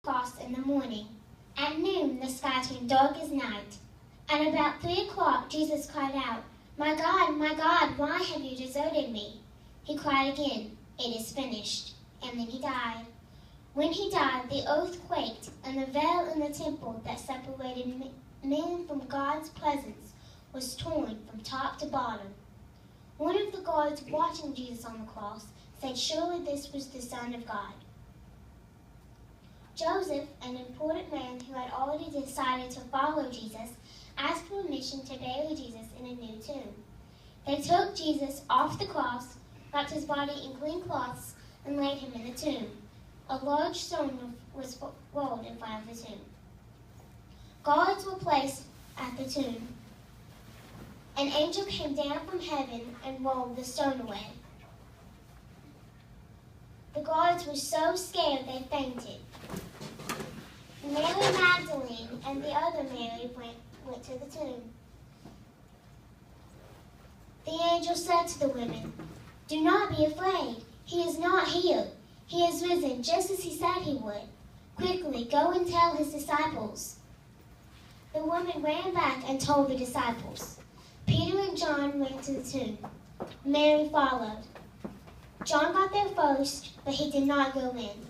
cross in the morning. At noon, the sky turned dark as night. At about 3 o'clock, Jesus cried out, my God, why have you deserted me?" He cried again, "It is finished." And then he died. When he died, the earth quaked, and the veil in the temple that separated men from God's presence was torn from top to bottom. One of the guards watching Jesus on the cross said, "Surely this was the Son of God." Joseph, an important man who had already decided to follow Jesus, asked permission to bury Jesus in a new tomb. They took Jesus off the cross, wrapped his body in clean cloths, and laid him in the tomb. A large stone was rolled in front of the tomb. Guards were placed at the tomb. An angel came down from heaven and rolled the stone away. The guards were so scared they fainted. Mary Magdalene and the other Mary went to the tomb. The angel said to the women, "Do not be afraid. He is not here. He has risen just as he said he would. Quickly, go and tell his disciples." The woman ran back and told the disciples. Peter and John ran to the tomb. Mary followed. John got there first, but he did not go in.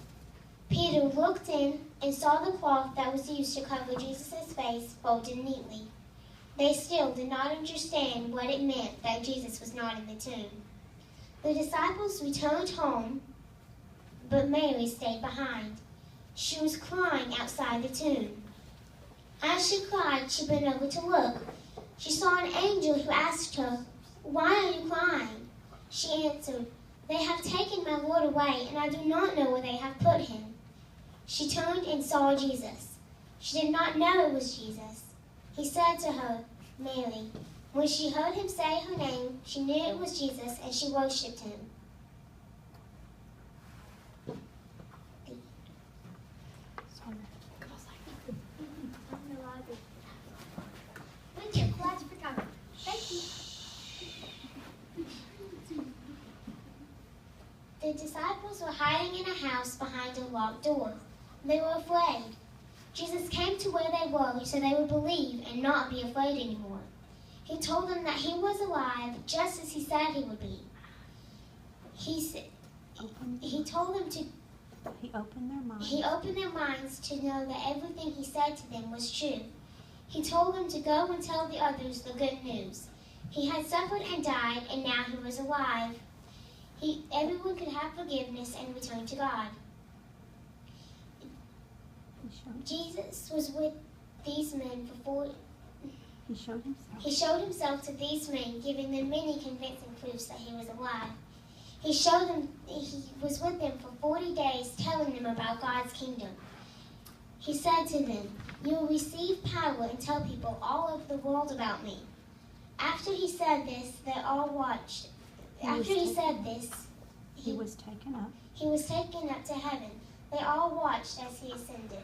Peter looked in and saw the cloth that was used to cover Jesus' face folded neatly. They still did not understand what it meant that Jesus was not in the tomb. The disciples returned home, but Mary stayed behind. She was crying outside the tomb. As she cried, she bent over to look. She saw an angel who asked her, "Why are you crying?" She answered, "They have taken my Lord away, and I do not know where they have put him." She turned and saw Jesus. She did not know it was Jesus. He said to her, "Mary." When she heard him say her name, she knew it was Jesus, and she worshipped him. The disciples were hiding in a house behind a locked door. They were afraid. Jesus came to where they were so they would believe and not be afraid anymore. He told them that he was alive just as he said he would be. He told them to... He opened their minds. He opened their minds to know that everything he said to them was true. He told them to go and tell the others the good news. He had suffered and died, and now he was alive. Everyone could have forgiveness and return to God. Jesus was with these men for 40. He showed himself to these men, giving them many convincing proofs that he was alive. He was with them for 40 days, telling them about God's kingdom. He said to them, "You will receive power and tell people all over the world about me." After he said this, they all watched. He was taken up. He was taken up to heaven. They all watched as he ascended.